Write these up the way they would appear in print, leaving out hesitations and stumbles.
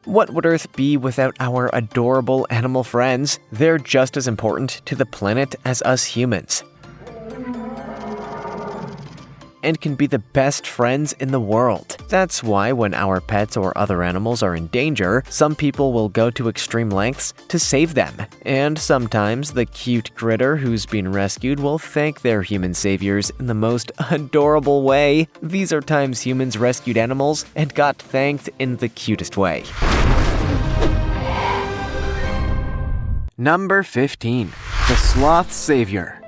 What would Earth be without our adorable animal friends? They're just as important to the planet as us humans, and can be the best friends in the world. That's why when our pets or other animals are in danger, some people will go to extreme lengths to save them. And sometimes the cute critter who's been rescued will thank their human saviors in the most adorable way. These are times humans rescued animals and got thanked in the cutest way. Number 15. The Sloth Savior.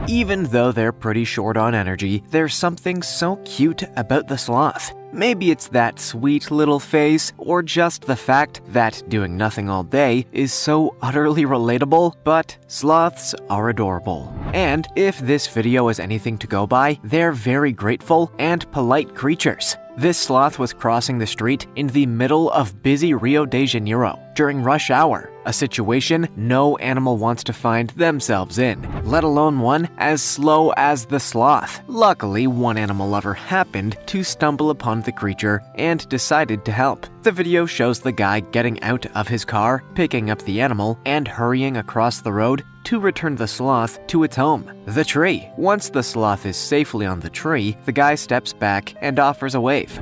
Even though they're pretty short on energy, there's something so cute about the sloth. Maybe it's that sweet little face, or just the fact that doing nothing all day is so utterly relatable, but sloths are adorable. And if this video is anything to go by, they're very grateful and polite creatures. This sloth was crossing the street in the middle of busy Rio de Janeiro during rush hour, a situation no animal wants to find themselves in, let alone one as slow as the sloth. Luckily, one animal lover happened to stumble upon the creature and decided to help. The video shows the guy getting out of his car, picking up the animal, and hurrying across the road to return the sloth to its home, the tree. Once the sloth is safely on the tree, the guy steps back and offers a wave.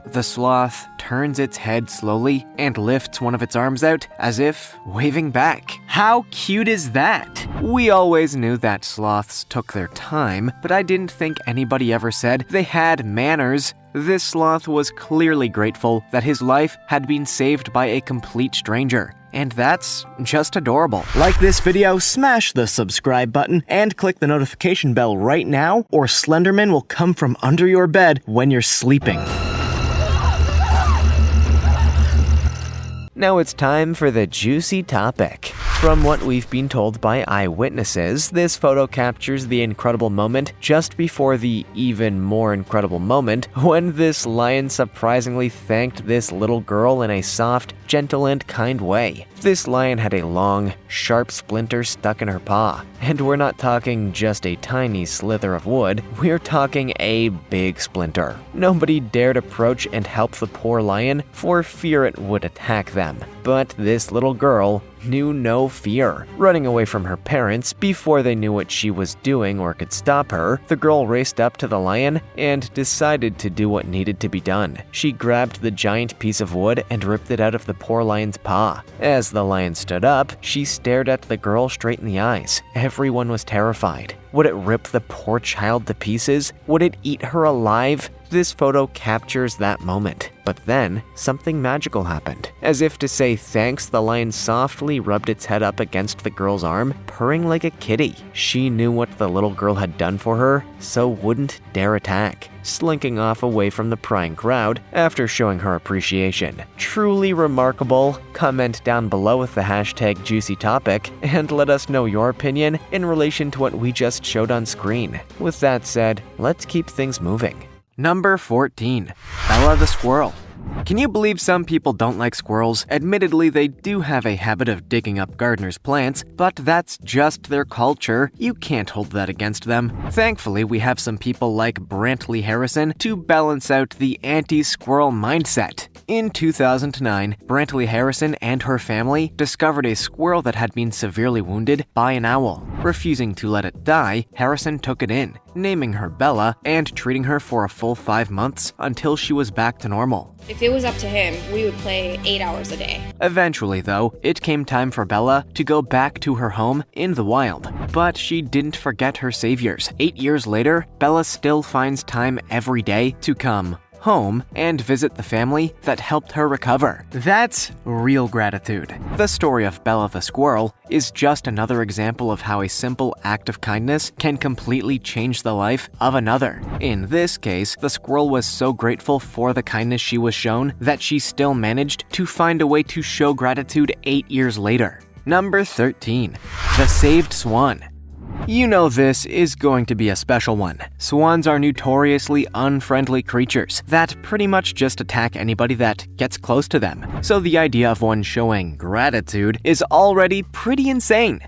The sloth turns its head slowly and lifts one of its arms out as if waving back. How cute is that? We always knew that sloths took their time, but I didn't think anybody ever said they had manners. This sloth was clearly grateful that his life had been saved by a complete stranger. And that's just adorable. Like this video, smash the subscribe button, and click the notification bell right now, or Slenderman will come from under your bed when you're sleeping. Now it's time for the juicy topic. From what we've been told by eyewitnesses, this photo captures the incredible moment just before the even more incredible moment when this lion surprisingly thanked this little girl in a soft, gentle, and kind way. This lion had a long, sharp splinter stuck in her paw. And we're not talking just a tiny slither of wood, we're talking a big splinter. Nobody dared approach and help the poor lion for fear it would attack them. But this little girl knew no fear. Running away from her parents before they knew what she was doing or could stop her, the girl raced up to the lion and decided to do what needed to be done. She grabbed the giant piece of wood and ripped it out of the poor lion's paw. As the lion stood up, she stared at the girl straight in the eyes. Everyone was terrified. Would it rip the poor child to pieces? Would it eat her alive? This photo captures that moment. But then, something magical happened. As if to say thanks, the lion softly rubbed its head up against the girl's arm, purring like a kitty. She knew what the little girl had done for her, so wouldn't dare attack, slinking off away from the prying crowd after showing her appreciation. Truly remarkable. Comment down below with the hashtag #JuicyTopic and let us know your opinion in relation to what we just showed on screen. With that said, let's keep things moving. Number 14. Bella the Squirrel. Can you believe some people don't like squirrels? Admittedly, they do have a habit of digging up gardeners' plants, but that's just their culture. You can't hold that against them. Thankfully, we have some people like Brantley Harrison to balance out the anti-squirrel mindset. In 2009, Brantley Harrison and her family discovered a squirrel that had been severely wounded by an owl. Refusing to let it die, Harrison took it in, naming her Bella and treating her for a full 5 months until she was back to normal. If it was up to him, we would play 8 hours a day. Eventually, though, it came time for Bella to go back to her home in the wild. But she didn't forget her saviors. 8 years later, Bella still finds time every day to come home and visit the family that helped her recover. That's real gratitude. The story of Bella the Squirrel is just another example of how a simple act of kindness can completely change the life of another. In this case, the squirrel was so grateful for the kindness she was shown that she still managed to find a way to show gratitude 8 years later. Number 13. The Saved Swan. You know this is going to be a special one. Swans are notoriously unfriendly creatures that pretty much just attack anybody that gets close to them. So the idea of one showing gratitude is already pretty insane.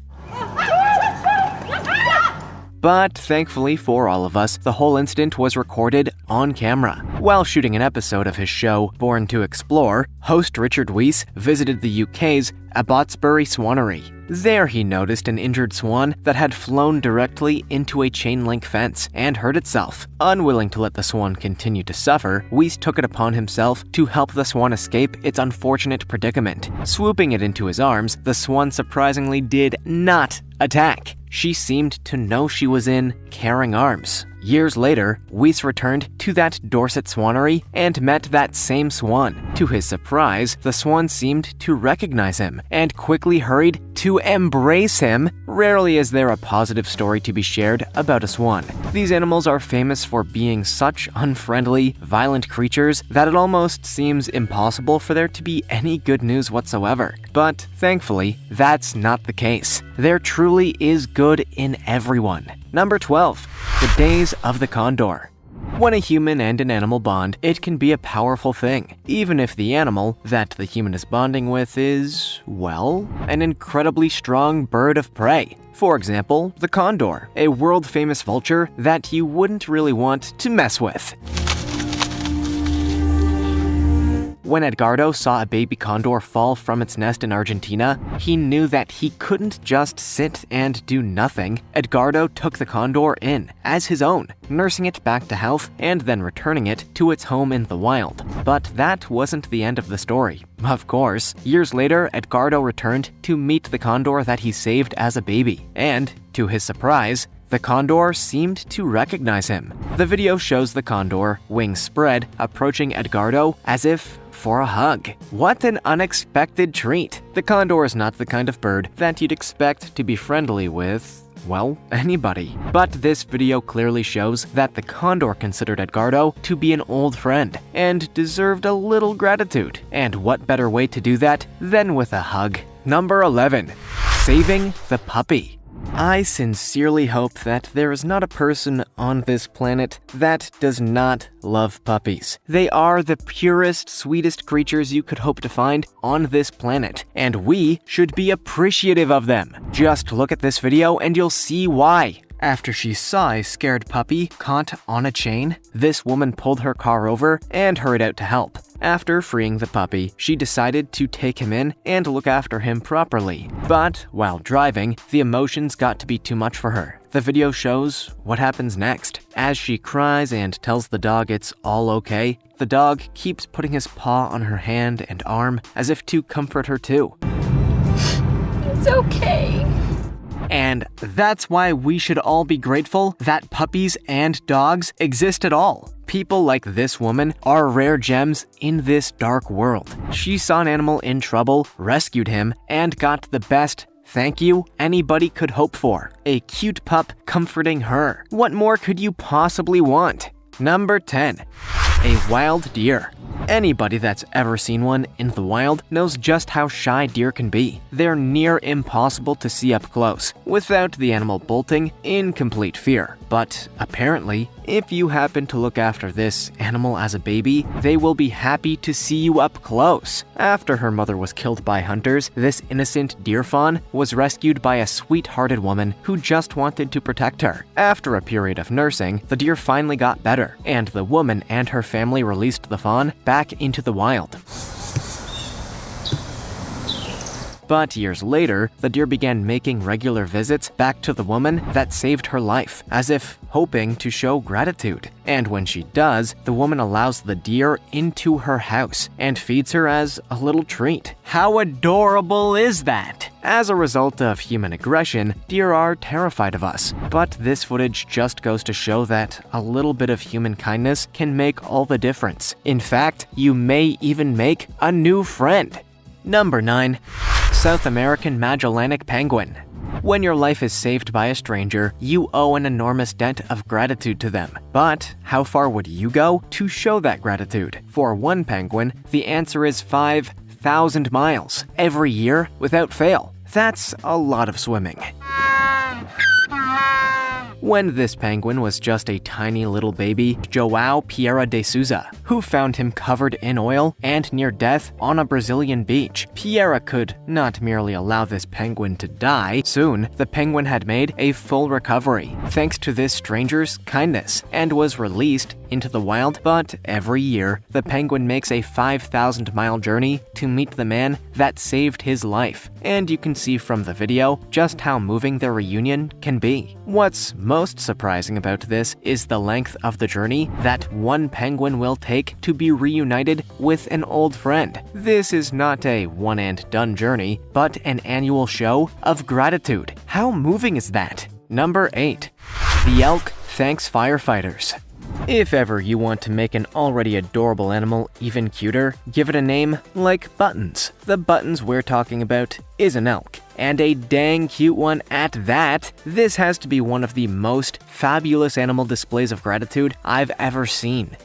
But thankfully for all of us, the whole incident was recorded on camera. While shooting an episode of his show, Born to Explore, host Richard Weiss visited the UK's Abbotsbury Swanery. There he noticed an injured swan that had flown directly into a chain-link fence and hurt itself. Unwilling to let the swan continue to suffer, Weiss took it upon himself to help the swan escape its unfortunate predicament. Swooping it into his arms, the swan surprisingly did not attack. She seemed to know she was in caring arms. Years later, Weiss returned to that Dorset swanery and met that same swan. To his surprise, the swan seemed to recognize him and quickly hurried to embrace him. Rarely is there a positive story to be shared about a swan. These animals are famous for being such unfriendly, violent creatures that it almost seems impossible for there to be any good news whatsoever. But thankfully, that's not the case. There truly is good in everyone. Number 12. The Days of the Condor. When a human and an animal bond, it can be a powerful thing, even if the animal that the human is bonding with is, well, an incredibly strong bird of prey. For example, the condor, a world-famous vulture that you wouldn't really want to mess with. When Edgardo saw a baby condor fall from its nest in Argentina, he knew that he couldn't just sit and do nothing. Edgardo took the condor in as his own, nursing it back to health and then returning it to its home in the wild. But that wasn't the end of the story. Of course, years later, Edgardo returned to meet the condor that he saved as a baby, and, to his surprise, the condor seemed to recognize him. The video shows the condor, wings spread, approaching Edgardo as if for a hug. What an unexpected treat! The condor is not the kind of bird that you'd expect to be friendly with, well, anybody. But this video clearly shows that the condor considered Edgardo to be an old friend and deserved a little gratitude. And what better way to do that than with a hug? Number 11. Saving the puppy. I sincerely hope that there is not a person on this planet that does not love puppies. They are the purest, sweetest creatures you could hope to find on this planet, and we should be appreciative of them. Just look at this video and you'll see why. After she saw a scared puppy caught on a chain, this woman pulled her car over and hurried out to help. After freeing the puppy, she decided to take him in and look after him properly. But while driving, the emotions got to be too much for her. The video shows what happens next. As she cries and tells the dog it's all okay, the dog keeps putting his paw on her hand and arm as if to comfort her too. It's okay. And that's why we should all be grateful that puppies and dogs exist at all. People like this woman are rare gems in this dark world. She saw an animal in trouble, rescued him, and got the best thank you anybody could hope for. A cute pup comforting her. What more could you possibly want? Number 10. A wild deer. Anybody that's ever seen one in the wild knows just how shy deer can be. They're near impossible to see up close, without the animal bolting in complete fear. But apparently, if you happen to look after this animal as a baby, they will be happy to see you up close. After her mother was killed by hunters, this innocent deer fawn was rescued by a sweet-hearted woman who just wanted to protect her. After a period of nursing, the deer finally got better, and the woman and her family released the fawn back into the wild. But years later, the deer began making regular visits back to the woman that saved her life, as if hoping to show gratitude. And when she does, the woman allows the deer into her house and feeds her as a little treat. How adorable is that? As a result of human aggression, deer are terrified of us. But this footage just goes to show that a little bit of human kindness can make all the difference. In fact, you may even make a new friend. Number 9. South American Magellanic Penguin. When your life is saved by a stranger, you owe an enormous debt of gratitude to them. But how far would you go to show that gratitude? For one penguin, the answer is 5,000 miles every year without fail. That's a lot of swimming. when this penguin was just a tiny little baby, João Pereira de Souza, who found him covered in oil and near death on a Brazilian beach. Pereira could not merely allow this penguin to die. Soon, the penguin had made a full recovery, thanks to this stranger's kindness, and was released into the wild. But every year, the penguin makes a 5,000-mile journey to meet the man that saved his life. And you can see from the video just how moving their reunion can be. What's most surprising about this is the length of the journey that one penguin will take to be reunited with an old friend. This is not a one-and-done journey, but an annual show of gratitude. How moving is that? Number 8. The elk thanks firefighters. If ever you want to make an already adorable animal even cuter, give it a name like Buttons. The Buttons we're talking about is an elk, and a dang cute one at that. This has to be one of the most fabulous animal displays of gratitude I've ever seen.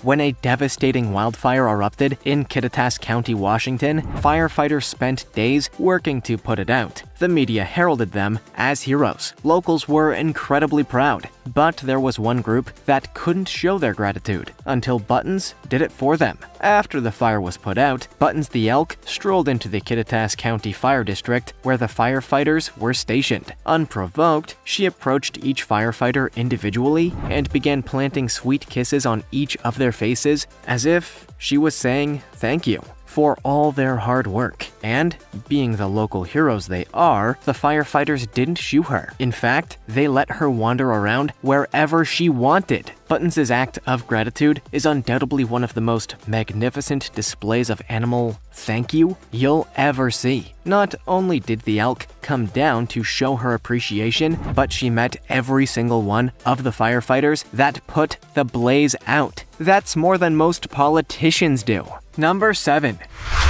When a devastating wildfire erupted in Cutest County, Washington, firefighters spent days working to put it out. The media heralded them as heroes. Locals were incredibly proud, but there was one group that couldn't show their gratitude until Buttons did it for them. After the fire was put out, Buttons the elk strolled into the Cutest County Fire District where the firefighters were stationed. Unprovoked, she approached each firefighter individually and began planting sweet kisses on each of their faces as if she was saying thank you for all their hard work. And, being the local heroes they are, the firefighters didn't shoo her. In fact, they let her wander around wherever she wanted. Buttons' act of gratitude is undoubtedly one of the most magnificent displays of animal thank you you'll ever see. Not only did the elk come down to show her appreciation, but she met every single one of the firefighters that put the blaze out. That's more than most politicians do. Number 7.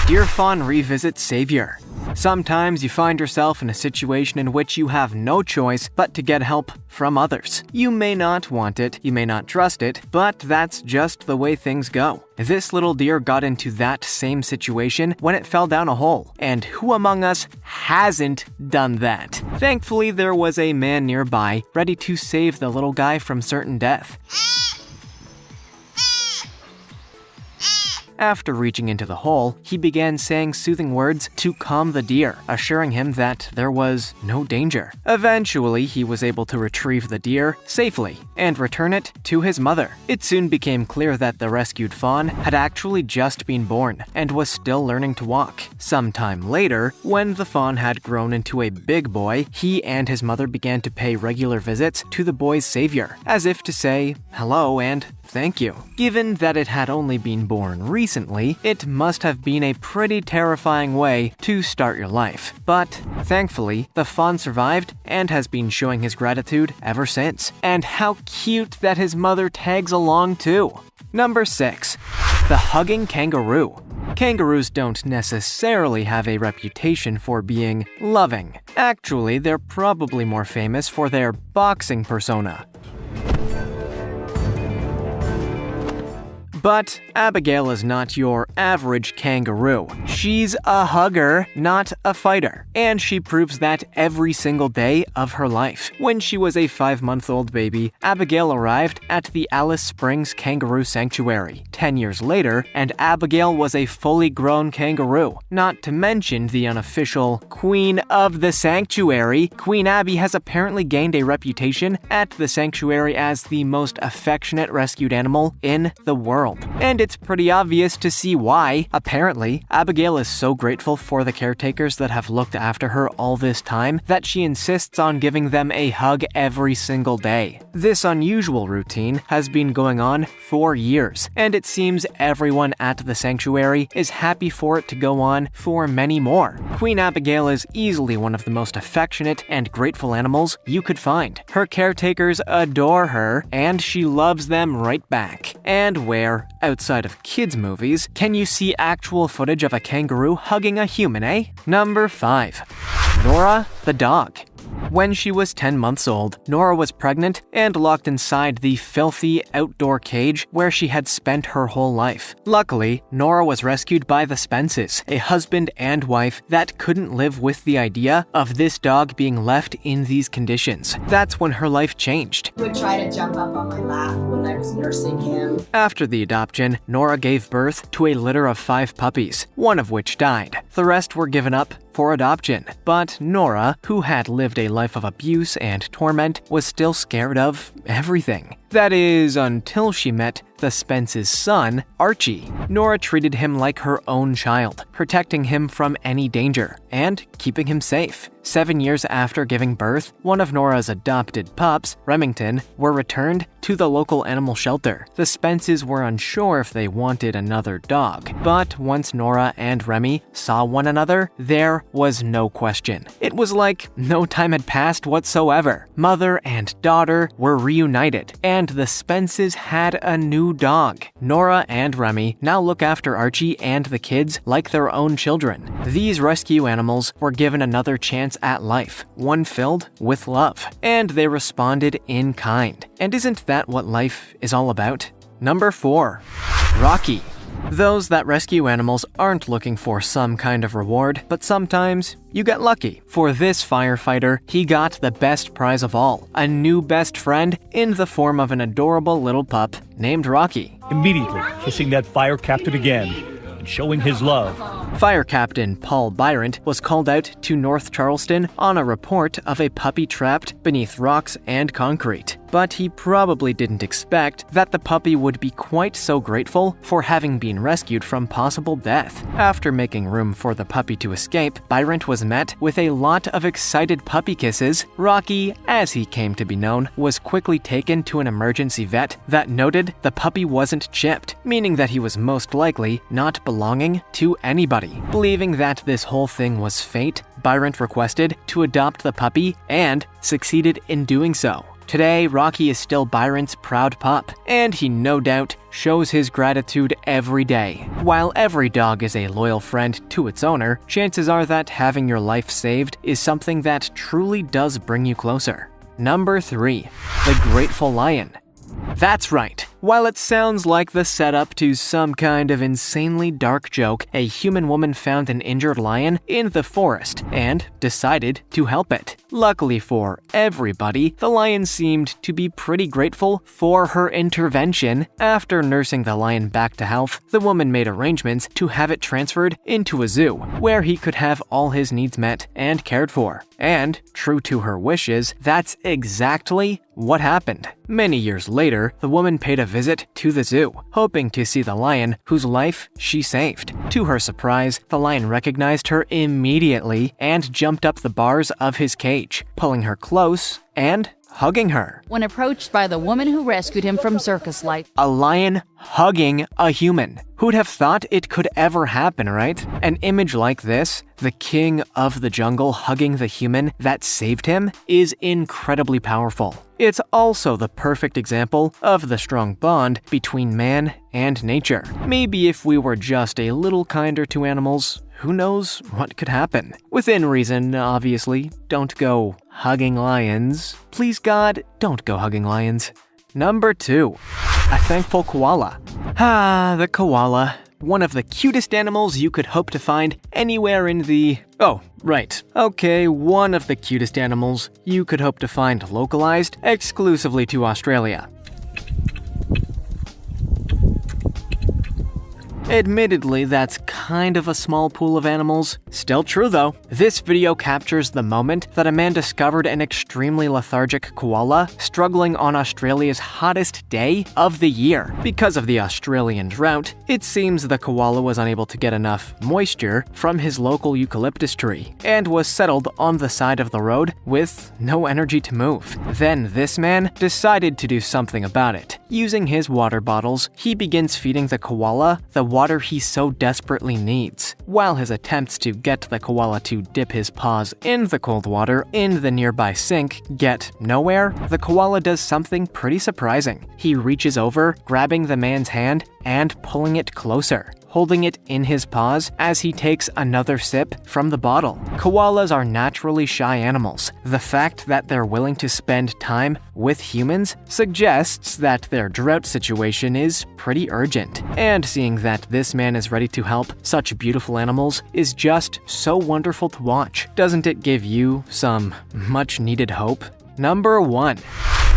Deer fawn revisits savior. Sometimes you find yourself in a situation in which you have no choice but to get help from others. You may not want it, you may not trust it, but that's just the way things go. This little deer got into that same situation when it fell down a hole. And who among us hasn't done that? Thankfully, there was a man nearby ready to save the little guy from certain death. After reaching into the hole, he began saying soothing words to calm the deer, assuring him that there was no danger. Eventually, he was able to retrieve the deer safely and return it to his mother. It soon became clear that the rescued fawn had actually just been born and was still learning to walk. Sometime later, when the fawn had grown into a big boy, he and his mother began to pay regular visits to the boy's savior, as if to say hello and thank you. Given that it had only been born recently, it must have been a pretty terrifying way to start your life. But thankfully, the fawn survived and has been showing his gratitude ever since. And how cute that his mother tags along too. Number 6. The hugging kangaroo. Kangaroos don't necessarily have a reputation for being loving. Actually, they're probably more famous for their boxing persona. But Abigail is not your average kangaroo. She's a hugger, not a fighter. And she proves that every single day of her life. When she was a 5-month-old baby, Abigail arrived at the Alice Springs Kangaroo Sanctuary. 10 years later, and Abigail was a fully grown kangaroo. Not to mention the unofficial Queen of the Sanctuary. Queen Abby has apparently gained a reputation at the sanctuary as the most affectionate rescued animal in the world. And it's pretty obvious to see why. Apparently, Abigail is so grateful for the caretakers that have looked after her all this time that she insists on giving them a hug every single day. This unusual routine has been going on for years, and it seems everyone at the sanctuary is happy for it to go on for many more. Queen Abigail is easily one of the most affectionate and grateful animals you could find. Her caretakers adore her, and she loves them right back. And where, outside of kids' movies, can you see actual footage of a kangaroo hugging a human, eh? Number 5. Nora the dog. When she was 10 months old, Nora was pregnant and locked inside the filthy outdoor cage where she had spent her whole life. Luckily, Nora was rescued by the Spences, a husband and wife that couldn't live with the idea of this dog being left in these conditions. That's when her life changed. He would try to jump up on my lap when I was nursing him. After the adoption, Nora gave birth to a litter of 5 puppies, one of which died. The rest were given up for adoption. But Nora, who had lived a life of abuse and torment, was still scared of everything. That is, until she met the Spence's son, Archie. Nora treated him like her own child, protecting him from any danger and keeping him safe. 7 years after giving birth, one of Nora's adopted pups, Remington, were returned to the local animal shelter. The Spences were unsure if they wanted another dog, but once Nora and Remy saw one another, there was no question. It was like no time had passed whatsoever. Mother and daughter were reunited, and the Spences had a new dog. Nora and Remy now look after Archie and the kids like their own children. These rescue animals were given another chance at life, one filled with love, and they responded in kind. And isn't that what life is all about? Number 4. Rocky. Those that rescue animals aren't looking for some kind of reward, but sometimes you get lucky. For this firefighter, he got the best prize of all, a new best friend in the form of an adorable little pup named Rocky. Immediately kissing that fire captain again and showing his love. Fire Captain Paul Byrant was called out to North Charleston on a report of a puppy trapped beneath rocks and concrete. But he probably didn't expect that the puppy would be quite so grateful for having been rescued from possible death. After making room for the puppy to escape, Byrant was met with a lot of excited puppy kisses. Rocky, as he came to be known, was quickly taken to an emergency vet that noted the puppy wasn't chipped, meaning that he was most likely not belonging to anybody. Believing that this whole thing was fate, Byrant requested to adopt the puppy and succeeded in doing so. Today, Rocky is still Byrant's proud pup, and he no doubt shows his gratitude every day. While every dog is a loyal friend to its owner, chances are that having your life saved is something that truly does bring you closer. Number 3. The Grateful Lion. That's right. While it sounds like the setup to some kind of insanely dark joke, a human woman found an injured lion in the forest and decided to help it. Luckily for everybody, the lion seemed to be pretty grateful for her intervention. After nursing the lion back to health, the woman made arrangements to have it transferred into a zoo, where he could have all his needs met and cared for. And, true to her wishes, that's exactly what happened. Many years later, the woman paid a visit to the zoo, hoping to see the lion whose life she saved. To her surprise, the lion recognized her immediately and jumped up the bars of his cage, pulling her close and hugging her. When approached by the woman who rescued him from circus life. A lion hugging a human. Who'd have thought it could ever happen, right? An image like this, the king of the jungle hugging the human that saved him, is incredibly powerful. It's also the perfect example of the strong bond between man and nature. Maybe if we were just a little kinder to animals, who knows what could happen? Within reason, obviously. Don't go hugging lions. Please God, don't go hugging lions. Number 2. A Thankful Koala. Ah, the koala. One of the cutest animals you could hope to find anywhere in the... Oh, right. Okay, one of the cutest animals you could hope to find localized exclusively to Australia. Admittedly, that's kind of a small pool of animals. Still true though. This video captures the moment that a man discovered an extremely lethargic koala struggling on Australia's hottest day of the year. Because of the Australian drought, it seems the koala was unable to get enough moisture from his local eucalyptus tree and was settled on the side of the road with no energy to move. Then this man decided to do something about it. Using his water bottles, he begins feeding the koala the water he so desperately needs. While his attempts to get the koala to dip his paws in the cold water in the nearby sink get nowhere, the koala does something pretty surprising. He reaches over, grabbing the man's hand and pulling it closer. holding it in his paws as he takes another sip from the bottle. Koalas are naturally shy animals. The fact that they're willing to spend time with humans suggests that their drought situation is pretty urgent. And seeing that this man is ready to help such beautiful animals is just so wonderful to watch. Doesn't it give you some much-needed hope? Number 1.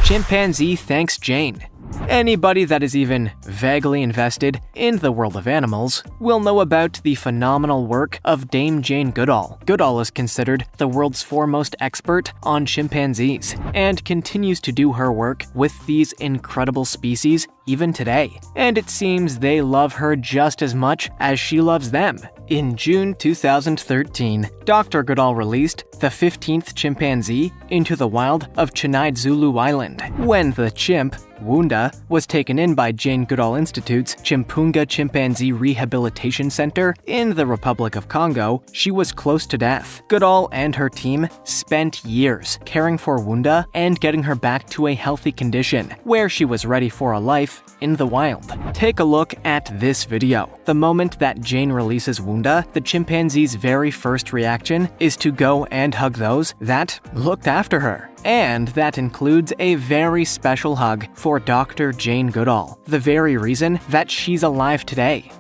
Chimpanzee thanks Jane. Anybody that is even vaguely invested in the world of animals will know about the phenomenal work of Dame Jane Goodall. Goodall is considered the world's foremost expert on chimpanzees and continues to do her work with these incredible species even today. And it seems they love her just as much as she loves them. In June 2013, Dr. Goodall released the 15th chimpanzee into the wild of Chinaid Zulu Island. When the chimp, Wunda, was taken in by Jane Goodall Institute's Chimpunga Chimpanzee Rehabilitation Center in the Republic of Congo, she was close to death. Goodall and her team spent years caring for Wunda and getting her back to a healthy condition, where she was ready for a life in the wild. Take a look at this video. The moment that Jane releases Wunda, the chimpanzee's very first reaction is to go and hug those that looked after her. And that includes a very special hug for Dr. Jane Goodall, the very reason that she's alive today.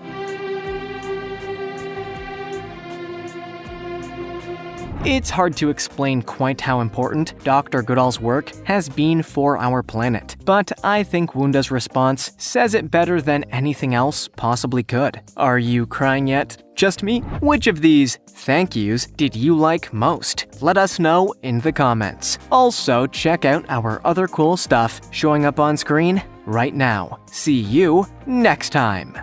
It's hard to explain quite how important Dr. Goodall's work has been for our planet, but I think Wunda's response says it better than anything else possibly could. Are you crying yet? Just me? Which of these thank yous did you like most? Let us know in the comments. Also, check out our other cool stuff showing up on screen right now. See you next time!